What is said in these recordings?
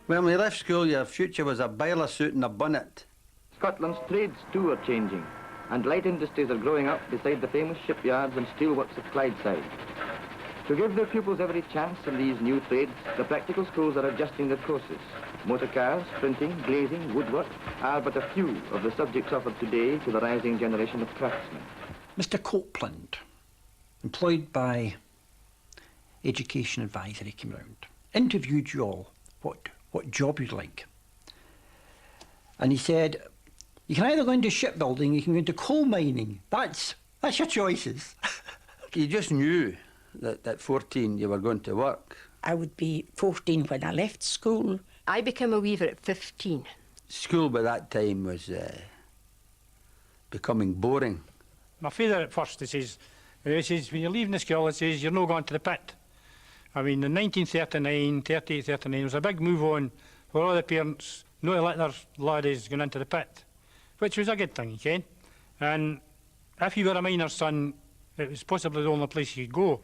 When we left school, your future was a boiler suit and a bonnet. Scotland's trades too are changing, and light industries are growing up beside the famous shipyards and steelworks of Clydeside. To give their pupils every chance in these new trades, the practical schools are adjusting their courses. Motor cars, printing, glazing, woodwork are but a few of the subjects offered today to the rising generation of craftsmen. Mr. Copeland, employed by Education Advisory, came round, interviewed you all, what job you'd like. And he said, you can either go into shipbuilding, you can go into coal mining. That's your choices. You just knew that at 14 you were going to work. I would be 14 when I left school. I became a weaver at 15. School by that time was becoming boring. My father at first, he says, when you're leaving the school, he says, you're not going to the pit. I mean, in 1939, 38, 39, there was a big move on for all the parents not to let their laddies go into the pit, which was a good thing, you can. And if you were a miner's son, it was possibly the only place you could go.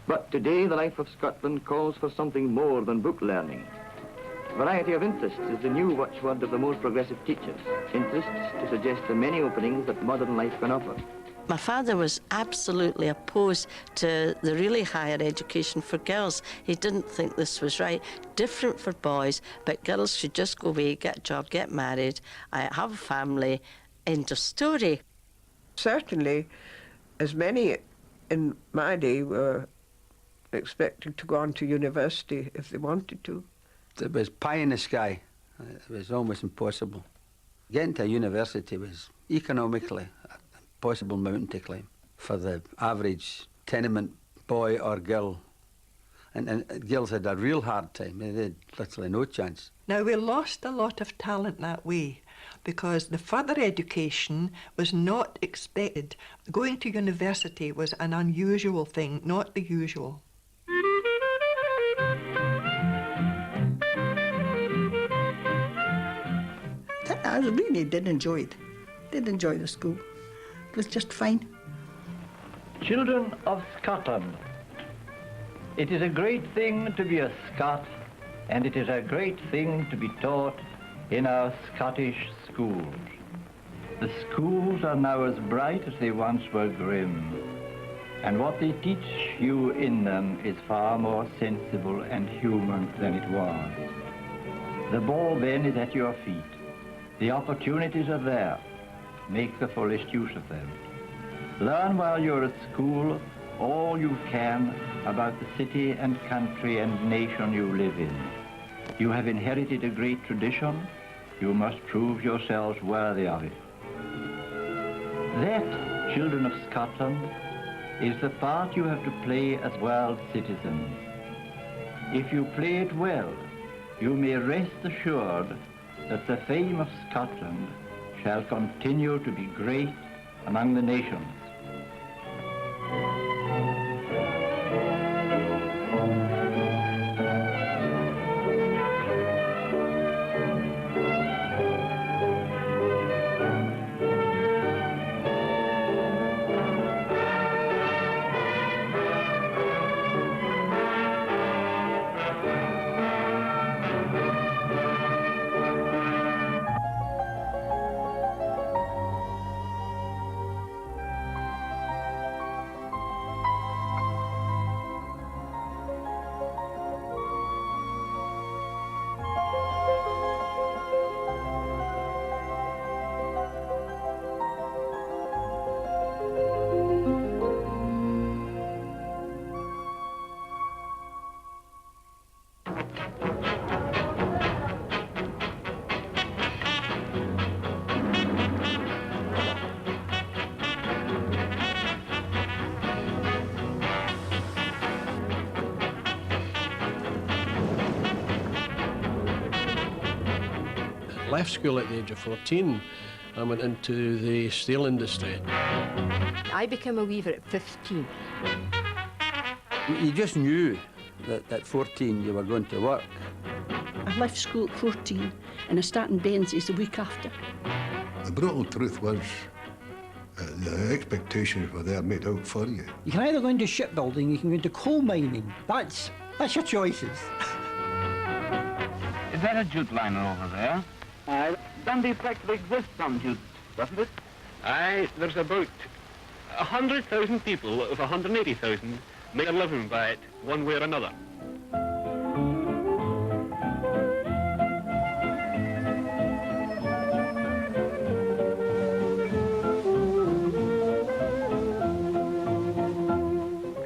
But today, the life of Scotland calls for something more than book learning. Variety of interests is the new watchword of the most progressive teachers. Interests to suggest the many openings that modern life can offer. My father was absolutely opposed to the really higher education for girls. He didn't think this was right. Different for boys, but girls should just go away, get a job, get married, have a family, end of story. Certainly, as many in my day were expected to go on to university if they wanted to. It was pie in the sky. It was almost impossible. Getting to university was economically an impossible mountain to climb for the average tenement boy or girl. And girls had a real hard time. They had literally no chance. Now, we lost a lot of talent that way because the further education was not expected. Going to university was an unusual thing, not the usual. I really did enjoy it. Did enjoy the school. It was just fine. Children of Scotland, it is a great thing to be a Scot, and it is a great thing to be taught in our Scottish schools. The schools are now as bright as they once were grim, and what they teach you in them is far more sensible and human than it was. The ball then is at your feet. The opportunities are there. Make the fullest use of them. Learn while you're at school all you can about the city and country and nation you live in. You have inherited a great tradition. You must prove yourselves worthy of it. That, children of Scotland, is the part you have to play as world citizens. If you play it well, you may rest assured that the fame of Scotland shall continue to be great among the nations. Left school at the age of 14. I went into the steel industry. I became a weaver at 15. You just knew that at 14 you were going to work. I left school at 14 and I started in Benzies the week after. The brutal truth was the expectations were there made out for you. You can either go into shipbuilding, you can go into coal mining. That's your choices. Is that a jute liner over there? Aye. Dundee practically exists on jute, doesn't it? Aye, there's about 100,000 people of 180,000 make a living by it, one way or another.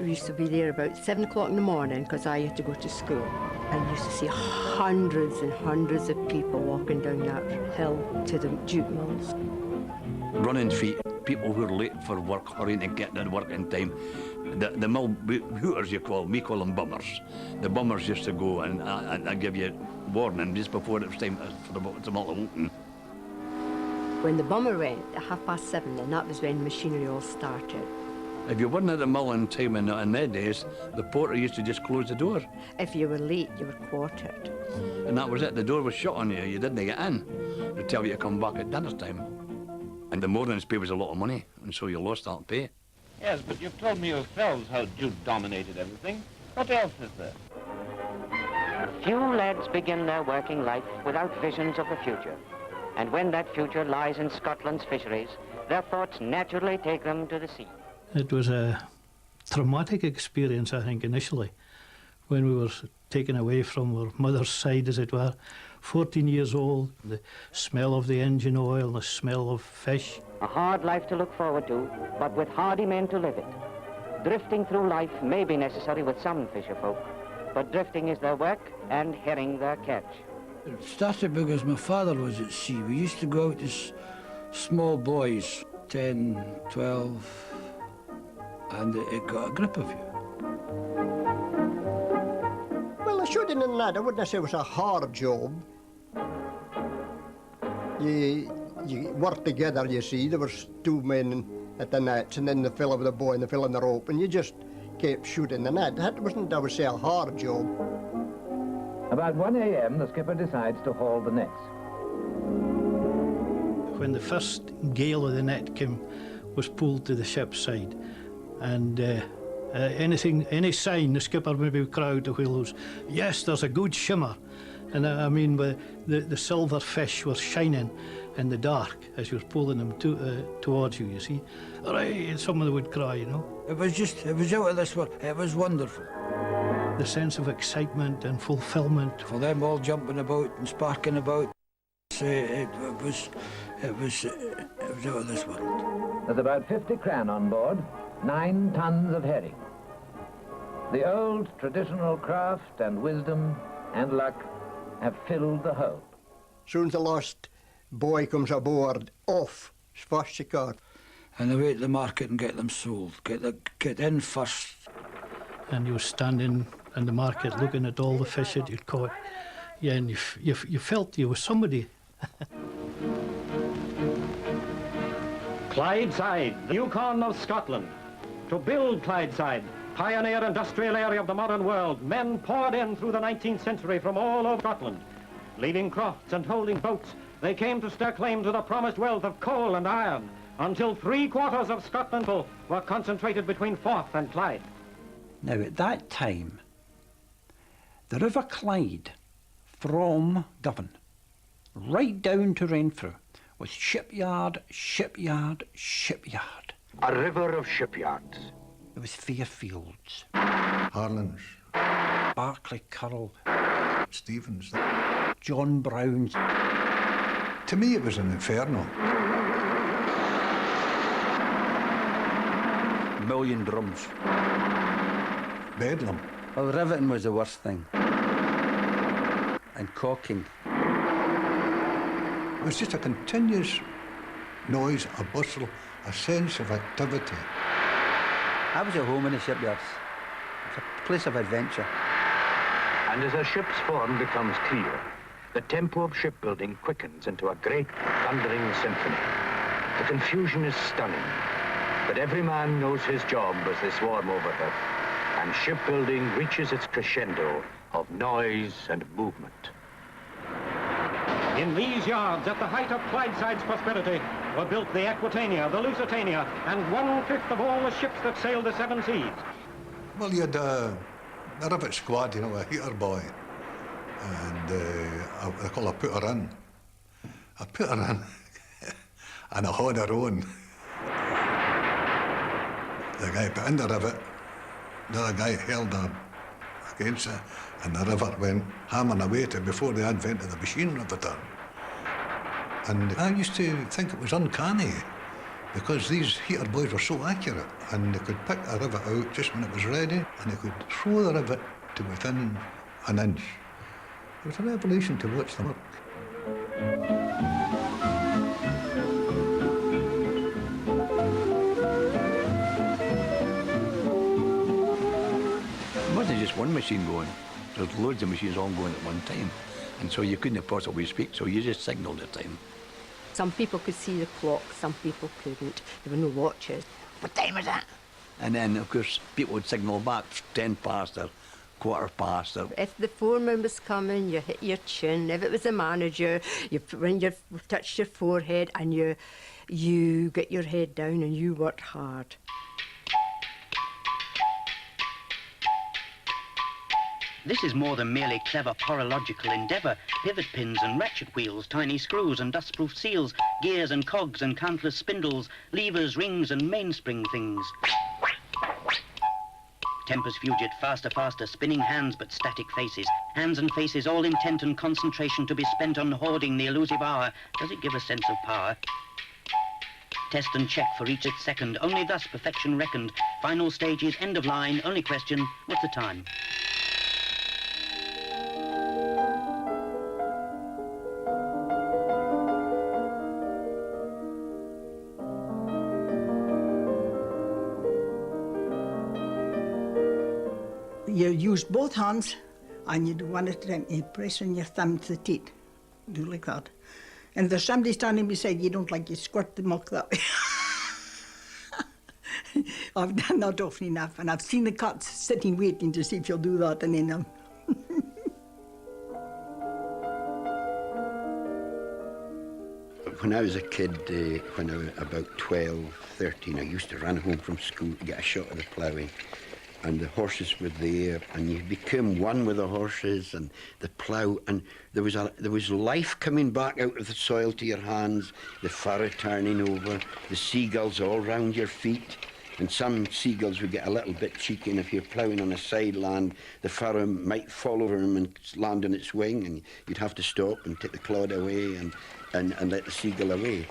We used to be there about 7 o'clock in the morning because I had to go to school. And used to see hundreds and hundreds of people walking down that hill to the jute mills. Running feet, people who are late for work, hurrying to get to work in time. The mill hooters, you call them, we call them bummers. The bummers used to go and I give you warning just before it was time for the mill to open. When the bummer went at 7:30, and that was when machinery all started. If you weren't at the mill in time in their days, the porter used to just close the door. If you were late, you were quartered. And that was it, the door was shut on you, you didn't get in. They'd tell you to come back at dinner time. And the morning's pay was a lot of money, and so you lost that pay. Yes, but you've told me yourselves how jute dominated everything. What else is there? Few lads begin their working life without visions of the future. And when that future lies in Scotland's fisheries, their thoughts naturally take them to the sea. It was a traumatic experience, I think, initially, when we were taken away from our mother's side, as it were. 14 years old, the smell of the engine oil, the smell of fish. A hard life to look forward to, but with hardy men to live it. Drifting through life may be necessary with some fisher folk, but drifting is their work and herring their catch. It started because my father was at sea. We used to go out as small boys, 10, 12, and it got a grip of you. Well, the shooting and that, I wouldn't say it was a hard job. You work together, you see. There was two men at the nets, and then the fellow with the boy and the fellow in the rope, and you just kept shooting the net. That wasn't, I would say, a hard job. About 1 a.m., the skipper decides to haul the nets. When the first gale of the net came, was pulled to the ship's side, and any sign, the skipper maybe would cry out to wheelers, yes, there's a good shimmer. And I mean, the silver fish were shining in the dark as you were pulling them towards you, you see. Right, and someone would cry, you know. It was out of this world. It was wonderful. The sense of excitement and fulfilment. For them all jumping about and sparking about, it was out of this world. There's about 50 cran on board, 9 tons of herring. The old traditional craft and wisdom and luck have filled the hold. Soon as the last boy comes aboard, off as fast as you can. And away to the market and get them sold. Get in first. And you were standing in the market looking at all the fish that you'd caught. Yeah, and you felt you were somebody. Clydeside, the Yukon of Scotland. To build Clydeside, pioneer industrial area of the modern world, men poured in through the 19th century from all over Scotland. Leaving crofts and holding boats, they came to stake claim to the promised wealth of coal and iron, until 3/4 of Scotland were concentrated between Forth and Clyde. Now, at that time, the River Clyde from Dublin right down to Renfrew was shipyard, shipyard, shipyard. A river of shipyards. There was Fairfields, Harlan's, Barclay Curl, Stevens, John Brown's. To me, it was an inferno. Million drums. Bedlam. Well, riveting was the worst thing. And caulking. It was just a continuous noise, a bustle, a sense of activity. I was at home in the shipyards. It's a place of adventure. And as a ship's form becomes clear, the tempo of shipbuilding quickens into a great thundering symphony. The confusion is stunning, but every man knows his job as they swarm overhead, and shipbuilding reaches its crescendo of noise and movement. In these yards, at the height of Clydeside's prosperity, were built the Aquitania, the Lusitania, and 1/5 of all the ships that sailed the 7 seas. Well, you had a rivet squad, you know, a heater boy. and I call her put her in. I put her in, and I had her on. The guy put in the rivet, the other guy held her against it, and the rivet went hammering away to before the advent of the machine riveter. And I used to think it was uncanny, because these heater boys were so accurate, and they could pick a rivet out just when it was ready, and they could throw the rivet to within an inch. It was a revelation to watch them work. It wasn't just one machine going. There was loads of machines all going at one time. And so you couldn't possibly speak, so you just signalled the time. Some people could see the clock, some people couldn't. There were no watches. What time is that? And then, of course, people would signal back 10 past or quarter past. Or... If the foreman was coming, you hit your chin. If it was the manager, you touched your forehead and you get your head down and you worked hard. This is more than merely clever horological endeavour. Pivot pins and ratchet wheels, tiny screws and dustproof seals, gears and cogs and countless spindles, levers, rings and mainspring things. Tempus fugit, faster, faster, spinning hands but static faces. Hands and faces all intent and concentration to be spent on hoarding the elusive hour. Does it give a sense of power? Test and check for each its second, only thus perfection reckoned. Final stages, end of line, only question, what's the time? You use both hands and you do one at a time. You press on your thumb to the teat. Do like that. And if there's somebody standing beside you don't like, you squirt the milk that way. I've done that often enough, and I've seen the cats sitting waiting to see if you'll do that, and then When I was a kid, when I was about 12, 13, I used to run home from school to get a shot of the ploughing. And the horses were there, and you became one with the horses and the plough, and there was life coming back out of the soil to your hands, the furrow turning over, the seagulls all round your feet. And some seagulls would get a little bit cheeky, and if you're ploughing on a side land, the furrow might fall over him and land on its wing, and you'd have to stop and take the clod away and let the seagull away.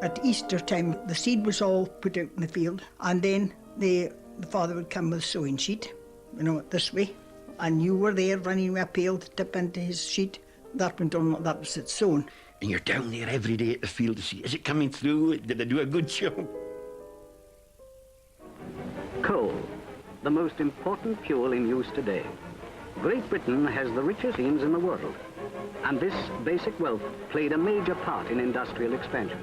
at Easter time, the seed was all put out in the field, and then the father would come with a sewing sheet, you know, this way, and you were there running with a pail to dip into his sheet. That went on, that was it sewn. And you're down there every day at the field to see, is it coming through? Did they do a good job? Coal, the most important fuel in use today. Great Britain has the richest seams in the world, and this basic wealth played a major part in industrial expansion.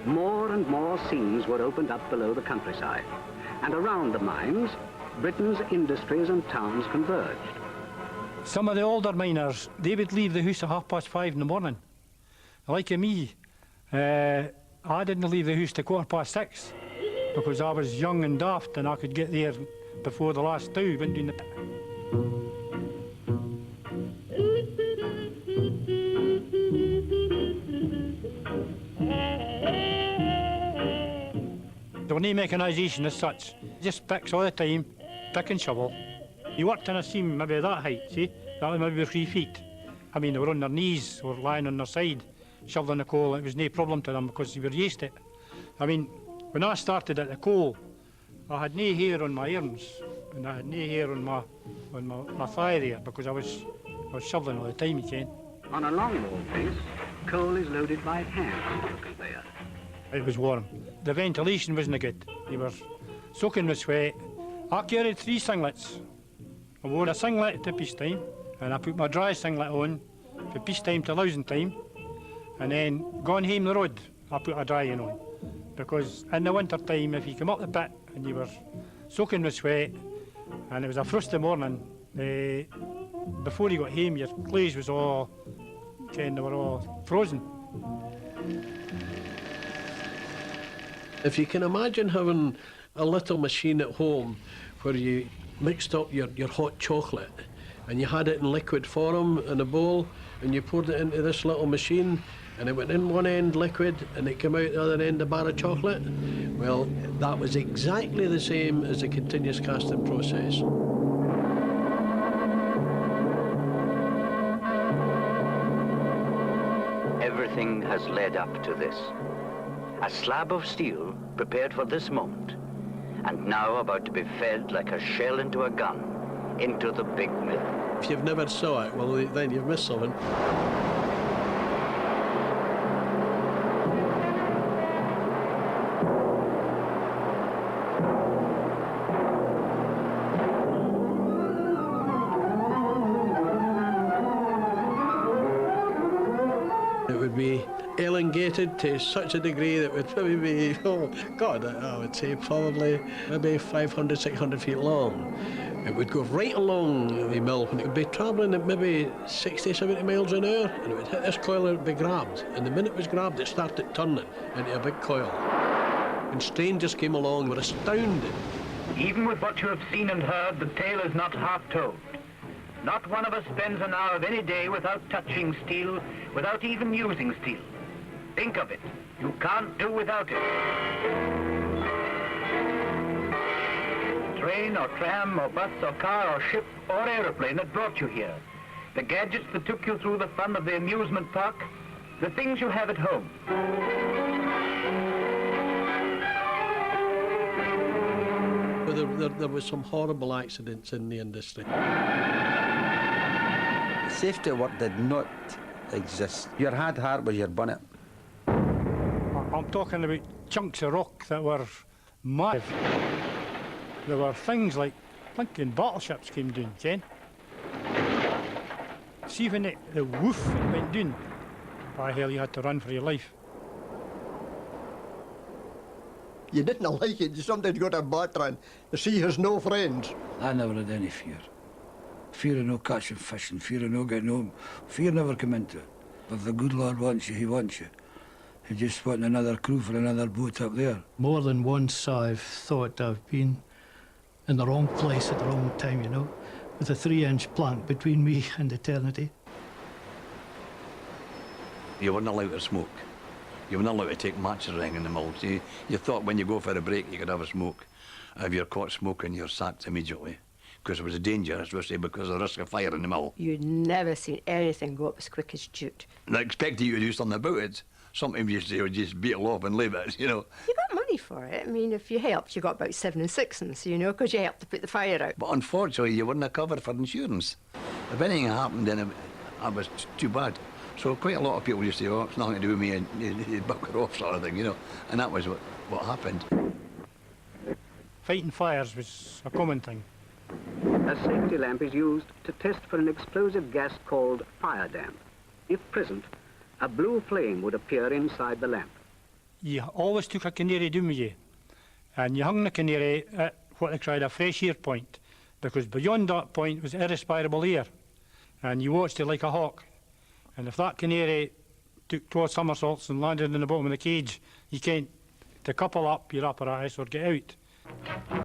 More and more seams were opened up below the countryside, and around the mines, Britain's industries and towns converged. Some of the older miners, they would leave the house at 5:30 in the morning. Like me, I didn't leave the house till 6:15 because I was young and daft and I could get there before the last two went down the pit. There was no mechanisation as such, just picks all the time, pick and shovel. You worked in a seam maybe that height, see? That was maybe 3 feet. I mean, they were on their knees or lying on their side, shoveling the coal. It was no problem to them because they were used to it. I mean, when I started at the coal, I had no hair on my arms and I had no hair on my thigh there because I was shoveling all the time, you can. On a long-wall piece, coal is loaded by hand onto the conveyor. It was warm. The ventilation wasn't good. You were soaking with sweat. I carried 3 singlets. I wore a singlet to peacetime, and I put my dry singlet on for peacetime to lousing time, and then going home the road, I put a drying on. Because in the winter time, if you come up the pit and you were soaking with sweat, and it was a frosty morning, before you got home, your clothes was all, they were all frozen. If you can imagine having a little machine at home where you mixed up your hot chocolate and you had it in liquid form in a bowl and you poured it into this little machine and it went in one end liquid and it came out the other end a bar of chocolate. Well, that was exactly the same as the continuous casting process. Everything has led up to this. A slab of steel prepared for this moment, and now about to be fed like a shell into a gun, into the big mill. If you've never saw it, well, then you've missed something. It would be elongated to such a degree that it would probably be, oh God, I would say probably maybe 500, 600 feet long. It would go right along the mill and it would be travelling at maybe 60, 70 miles an hour, and it would hit this coil and it would be grabbed. And the minute it was grabbed, it started turning into a big coil. And strangers came along, were astounded. Even with what you have seen and heard, the tale is not half told. Not one of us spends an hour of any day without touching steel, without even using steel. Think of it. You can't do without it. Train or tram or bus or car or ship or aeroplane that brought you here. The gadgets that took you through the fun of the amusement park. The things you have at home. Well, there was some horrible accidents in the industry. Safety at work did not exist. Your hard hat was your bonnet. I'm talking about chunks of rock that were massive. There were things like Lincoln battleships came down, Ken. See when the woof went down, by hell you had to run for your life. You didn't like it, you sometimes got a battering. The sea has no friends. I never had any fear. Fear of no catching fish and fear of no getting home. Fear never come into it. But if the good Lord wants you, he wants you. He just wants another crew for another boat up there. More than once I've thought I've been in the wrong place at the wrong time, you know, with a 3-inch plank between me and eternity. You weren't allowed to smoke. You weren't allowed to take matches around in the mill. You thought when you go for a break you could have a smoke. If you're caught smoking, you're sacked immediately. Because it was a danger, especially because of the risk of fire in the mill. You'd never seen anything go up as quick as jute. They expected you to do something about it. Sometimes you would just beat it off and leave it, you know. You got money for it. I mean, if you helped, you got about 7 6s, you know, because you helped to put the fire out. But unfortunately, you weren't covered for insurance. If anything happened, then it was too bad. So quite a lot of people used to say, oh, it's nothing to do with me, and you buck her off sort of thing, you know. And that was what happened. Fighting fires was a common thing. A safety lamp is used to test for an explosive gas called fire damp. If present, a blue flame would appear inside the lamp. You always took a canary down with you, and you hung the canary at what they called a fresh air point, because beyond that point was irrespirable air, and you watched it like a hawk. And if that canary took 12 somersaults and landed in the bottom of the cage, you can't, to couple up your apparatus or get out.